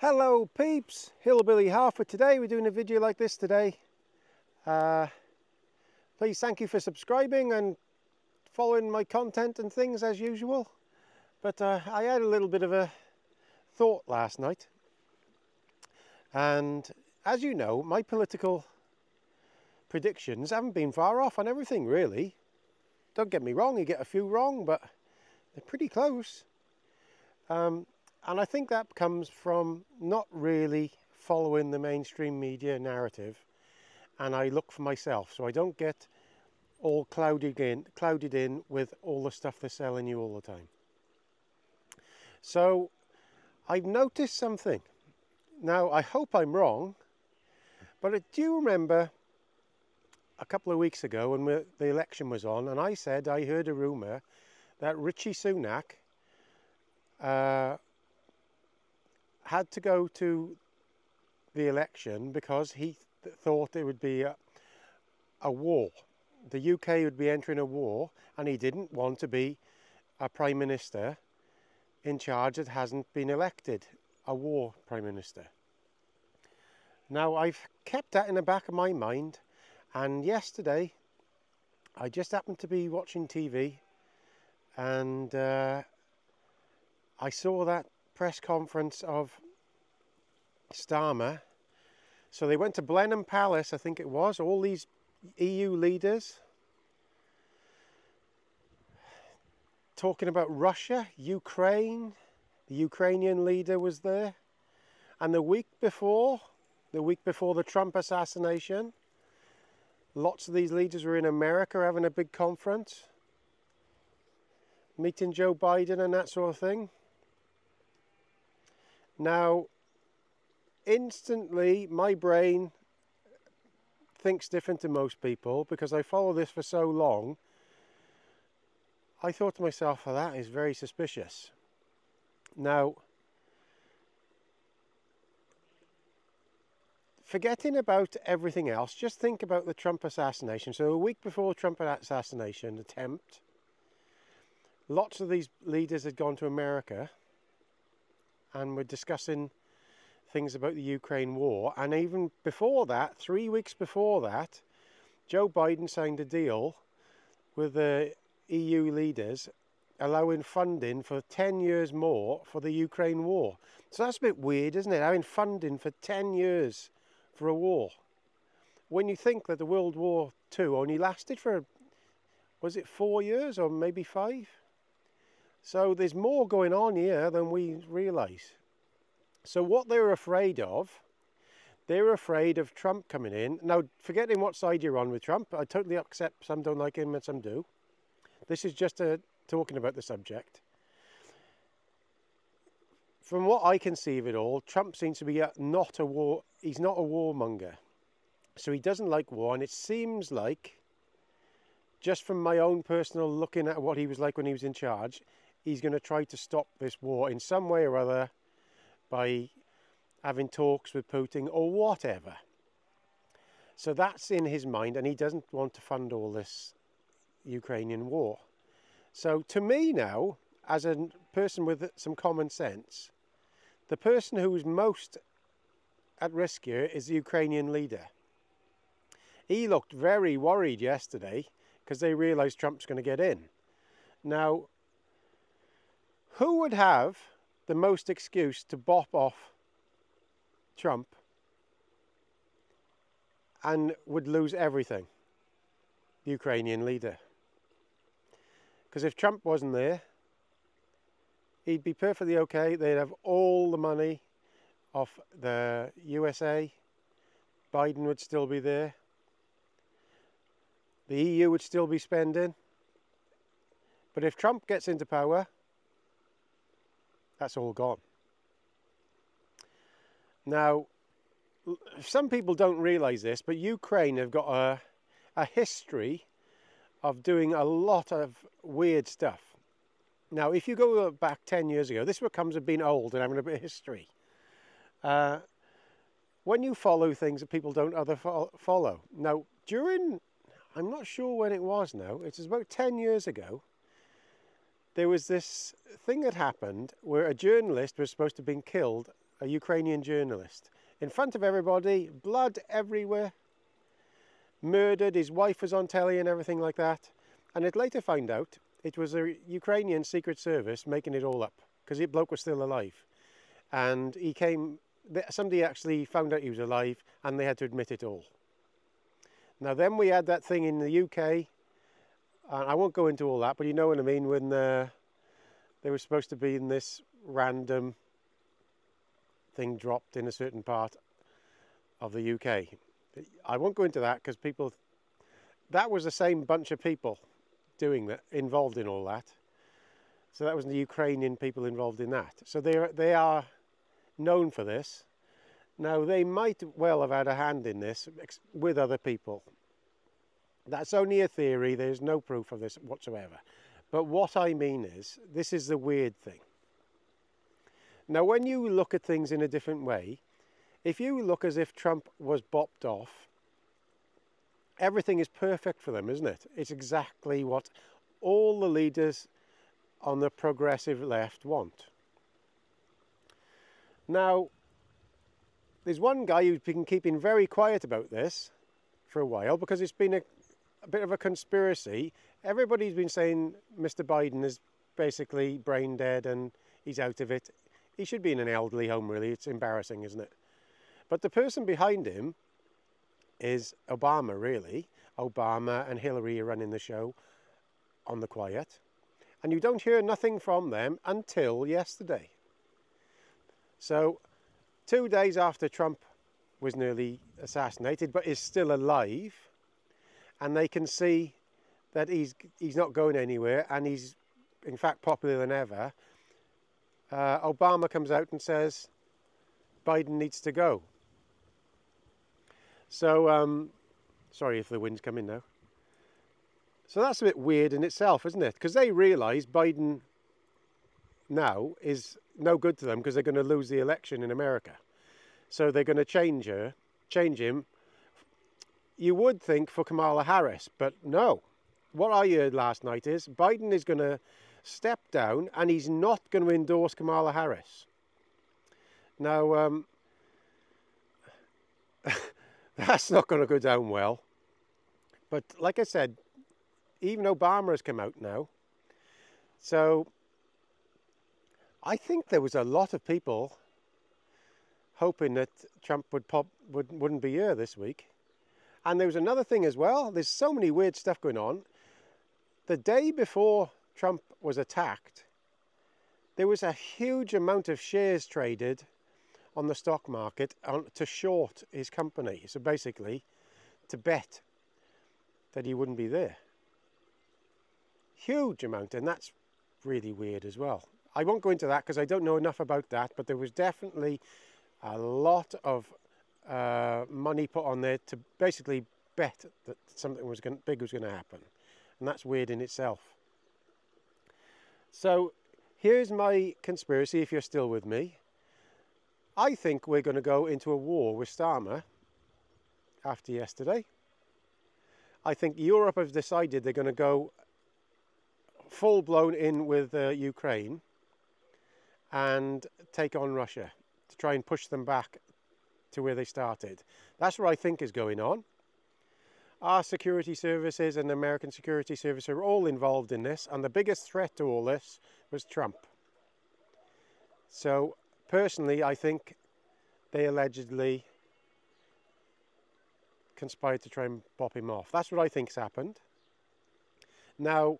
Hello peeps, Hillbilly Harford. Today we're doing a video like this today. Please thank you for subscribing and following my content and things as usual. But I had a little bit of a thought last night. And as you know, my political predictions haven't been far off on everything really. Don't get me wrong, you get a few wrong, but they're pretty close. And I think that comes from not really following the mainstream media narrative, and I look for myself, so I don't get all clouded in with all the stuff they're selling you all the time. So I've noticed something. Now I hope I'm wrong, but do you remember a couple of weeks ago when the election was on, and I said I heard a rumour that Richie Sunak had to go to the election because he thought it would be a war. The UK would be entering a war, and he didn't want to be a Prime Minister in charge that hasn't been elected, a war Prime Minister. Now, I've kept that in the back of my mind, and yesterday I just happened to be watching TV, and I saw that press conference of Starmer. So they went to Blenheim Palace, I think it was, all these EU leaders talking about Russia, Ukraine. The Ukrainian leader was there. And the week before the Trump assassination, lots of these leaders were in America having a big conference, meeting Joe Biden and that sort of thing. Now, instantly, my brain thinks different to most people because I follow this for so long. I thought to myself, oh, that is very suspicious. Now, forgetting about everything else, just think about the Trump assassination. So a week before the Trump assassination attempt, lots of these leaders had gone to America and were discussing things about the Ukraine war. And even before that, 3 weeks before that, Joe Biden signed a deal with the EU leaders allowing funding for 10 years more for the Ukraine war. So that's a bit weird, isn't it? Having funding for 10 years for a war. When you think that the World War II only lasted for, was it 4 years or maybe 5? So there's more going on here than we realise. So what they were afraid of Trump coming in. Now, forgetting what side you're on with Trump, I totally accept some don't like him and some do. This is just talking about the subject. From what I can see of it all, Trump seems to be he's not a warmonger. So he doesn't like war, and it seems like, just from my own personal looking at what he was like when he was in charge, he's going to try to stop this war in some way or other by having talks with Putin or whatever. So that's in his mind, and he doesn't want to fund all this Ukrainian war. So to me now, as a person with some common sense, the person who is most at risk here is the Ukrainian leader. He looked very worried yesterday because they realised Trump's going to get in. Now, who would have the most excuse to bop off Trump and would lose everything? The Ukrainian leader. Because if Trump wasn't there, he'd be perfectly okay. They'd have all the money of the USA. Biden would still be there. The EU would still be spending. But if Trump gets into power, that's all gone. Now, some people don't realise this, but Ukraine have got a history of doing a lot of weird stuff. Now, if you go back 10 years ago, this comes of being old and having a bit of history. When you follow things that people don't follow. Now, I'm not sure when it was now, it was about 10 years ago, there was this thing that happened where a journalist was supposed to have been killed, a Ukrainian journalist, in front of everybody, blood everywhere, murdered, his wife was on telly and everything like that. And it later found out it was a Ukrainian secret service making it all up, because the bloke was still alive. And somebody actually found out he was alive, and they had to admit it all. Now then we had that thing in the UK, and I won't go into all that, but you know what I mean, when they were supposed to be in this random thing dropped in a certain part of the UK. I won't go into that because that was the same bunch of people doing that, involved in all that. So that was the Ukrainian people involved in that. So they are known for this. Now they might well have had a hand in this with other people. That's only a theory, there's no proof of this whatsoever. But what I mean is, this is the weird thing. Now when you look at things in a different way, if you look as if Trump was bopped off, everything is perfect for them, isn't it? It's exactly what all the leaders on the progressive left want. Now, there's one guy who's been keeping very quiet about this for a while because it's been a bit of a conspiracy. Everybody's been saying Mr. Biden is basically brain dead and he's out of it. He should be in an elderly home, really. It's embarrassing, isn't it? But the person behind him is Obama, really. Obama and Hillary are running the show on the quiet. And you don't hear nothing from them until yesterday. So 2 days after Trump was nearly assassinated, but is still alive, and they can see that he's not going anywhere, and he's in fact popular than ever, Obama comes out and says Biden needs to go. So, sorry if the wind's coming now. So that's a bit weird in itself, isn't it? Because they realise Biden now is no good to them because they're going to lose the election in America. So they're going to change him. You would think for Kamala Harris, but no. What I heard last night is Biden is going to step down and he's not going to endorse Kamala Harris. Now, that's not going to go down well. But like I said, even Obama has come out now. So I think there was a lot of people hoping that Trump wouldn't be here this week. And there was another thing as well. There's so many weird stuff going on. The day before Trump was attacked, there was a huge amount of shares traded on the stock market to short his company. So basically, to bet that he wouldn't be there. Huge amount, and that's really weird as well. I won't go into that because I don't know enough about that, but there was definitely a lot of money put on there to basically bet that something big was going to happen. And that's weird in itself. So here's my conspiracy, if you're still with me. I think we're going to go into a war with Starmer after yesterday. I think Europe have decided they're going to go full-blown in with Ukraine and take on Russia to try and push them back to where they started. That's what I think is going on. Our security services and the American security service are all involved in this, and the biggest threat to all this was Trump. So personally, I think they allegedly conspired to try and bop him off. That's what I think's happened. Now,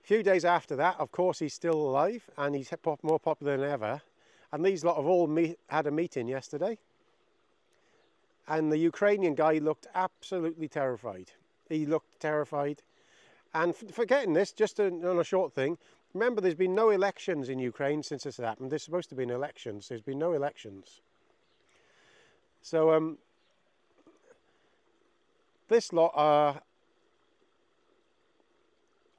a few days after that, of course, he's still alive and he's more popular than ever. And these lot have all had a meeting yesterday. And the Ukrainian guy looked absolutely terrified. He looked terrified. And forgetting this, just on a short thing, remember there's been no elections in Ukraine since this happened. There's supposed to be elections. There's been no elections. So this lot are...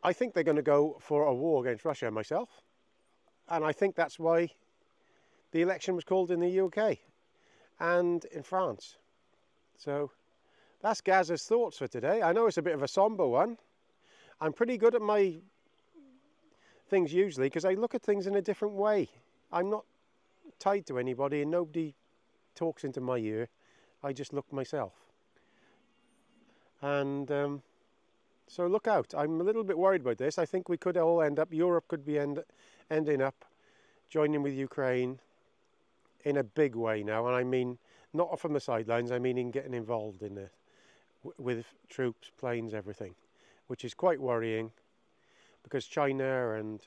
I think they're going to go for a war against Russia myself. And I think that's why the election was called in the UK and in France. So that's Gaz's thoughts for today. I know it's a bit of a somber one. I'm pretty good at my things usually because I look at things in a different way. I'm not tied to anybody and nobody talks into my ear. I just look myself. And so look out. I'm a little bit worried about this. I think we could all end up, Europe could be ending up joining with Ukraine in a big way now. And I mean, not from the sidelines, I mean in getting involved in with troops, planes, everything, which is quite worrying because China and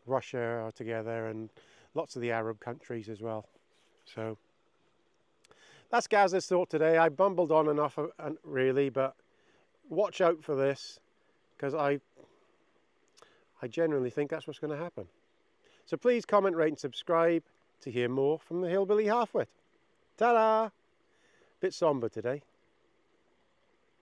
Russia are together and lots of the Arab countries as well. So that's Gaz's thought today. I bumbled on and off really, but watch out for this because I genuinely think that's what's going to happen. So please comment, rate and subscribe to hear more from the Hillbilly Halfwit. Ta-da! Bit somber today.